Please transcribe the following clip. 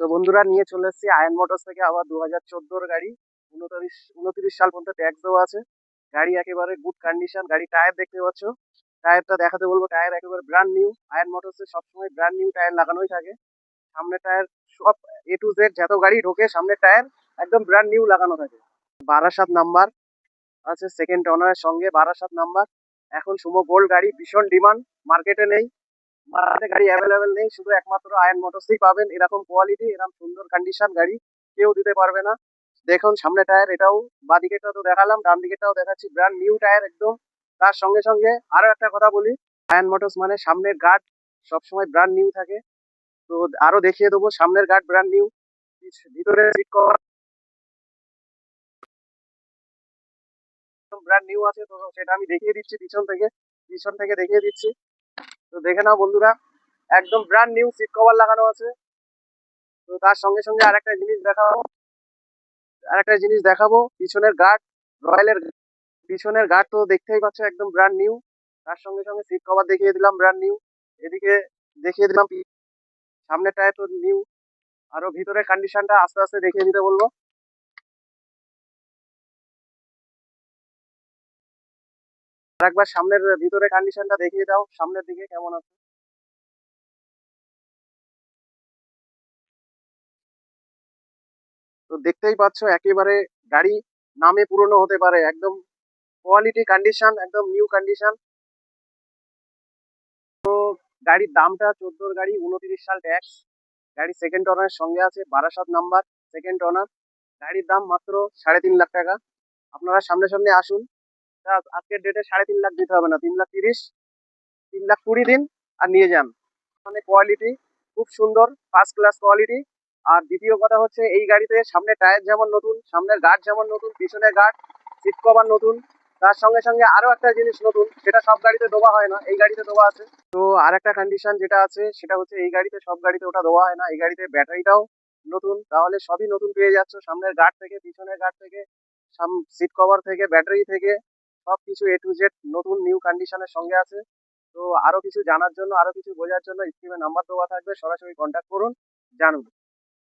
তো বন্ধুরা নিয়ে চলে এসেছি আয়ন মোটরস থেকে আবার 2014-র গাড়ি। 29 সাল পর্যন্ত ট্যাক্স দেওয়া আছে। গাড়ি একেবারে গুড কন্ডিশন। গাড়ি টায়ার দেখতে পাচ্ছ, টায়ারটা দেখাতে বলবো। টায়ার একেবারে ব্র্যান্ড নিউ। আয়ন মোটরসে সবসময় ব্র্যান্ড নিউ টায়ার লাগানোই থাকে। সামনে টায়ার সব এ টু জেড, যত গাড়ি ঢোকে সামনে টায়ার একদম ব্র্যান্ড নিউ লাগানো থাকে। 12 নাম্বার আছে, সেকেন্ড ওনারের সঙ্গে 12 নাম্বার। এখন সুমো গোল্ড গাড়ি ভীষণ ডিমান্ড, মার্কেটে নেই। মার্কেটে গাড়ি অ্যাভেলেবেল নেই, শুধু একমাত্র আয়ন মোটরসেই পাবেন এরকম কোয়ালিটি, এরকম সুন্দর কন্ডিশন গাড়ি কেউ দিতে পারবে না। দেখুন সামনে টায়ার, এটাও বাদিকেটা তো দেখালাম, ডান দিকেটাও দেখাচ্ছি, ব্র্যান্ড নিউ টায়ার একদম। তার সঙ্গে সঙ্গে আরো একটা কথা বলি, আয়ন মোটরস মানে সামনের গার্ড সবসময় ব্র্যান্ড নিউ থাকে। তো আরো দেখিয়ে দেবো, সামনের গার্ড ব্র্যান্ড নিউ, ভিতরে সিট কভার ব্র্যান্ড নিউ আছে। তো সেটা আমি দেখিয়ে দিচ্ছি পিছন থেকে দেখিয়ে দিচ্ছি। তো দেখে নাও বন্ধুরা, একদম ব্র্যান্ড নিউ সিট কভার লাগানো আছে। তো তার সঙ্গে সঙ্গে আরেকটা জিনিস দেখাবো, পিছনের গার্ড, রয়্যালের পিছনের গার্ড তো দেখতেই পাচ্ছ একদম ব্র্যান্ড নিউ। তার সঙ্গে সঙ্গে সিট কভার দেখিয়ে দিলাম ব্র্যান্ড নিউ। এদিকে দেখিয়ে দিলাম সামনের টায়ার তো নিউ। আরো ভিতরের কন্ডিশনটা আস্তে আস্তে দেখিয়ে দিতে বলবো। একবার সামনের ভিতরের কন্ডিশনটা দেখিয়ে দাও, সামনের দিকে কেমন আছে। তো দেখতেই পাচ্ছ একেবারে গাড়ি নামে পুরনো হতে পারে, একদম কোয়ালিটি কন্ডিশন, একদম নিউ কন্ডিশন। গাড়ির দামটা 14-র গাড়ি, 29 সাল ট্যাক্স। গাড়ি সেকেন্ড ওনারের সঙ্গে আছে, 12 নাম্বার সেকেন্ড ওনার। গাড়ির দাম মাত্র 3.5 লাখ টাকা। আপনারা সামনে সামনে আসুন। আজকের ডেটে 3.5 লাখ দিতে হবে না, 3,30,000, 3,20,000 দিন আর নিয়ে যান। মানে কোয়ালিটি খুব সুন্দর, ফার্স্ট ক্লাস কোয়ালিটি। আর দ্বিতীয় কথা হচ্ছে, এই গাড়িতে সামনে টায়ার যেমন নতুন, সামনের গার্ড যেমন নতুন, পিছনের গার্ড, সিট কভার নতুন। তার সঙ্গে সঙ্গে আরো একটা জিনিস নতুন, সেটা সব গাড়িতে দেওয়া হয় না, এই গাড়িতে দেওয়া আছে। তো আর একটা কন্ডিশন যেটা আছে সেটা হচ্ছে, এই গাড়িতে সব গাড়িতে ওটা দেওয়া হয় না, এই গাড়িতে ব্যাটারিটাও নতুন। তাহলে সবই নতুন পেয়ে যাচ্ছ, সামনের গার্ড থেকে, পিছনের গার্ড থেকে, সিট কভার থেকে, ব্যাটারি থেকে, সবকিছু এ টু জেড নতুন নিউ কন্ডিশনের সঙ্গে আছে। তো আরো কিছু জানার জন্য, আরো কিছু বোঝার জন্য স্ক্রিনে নাম্বার দেওয়া থাকবে, সরাসরি কন্ট্যাক্ট করুন, জানুন।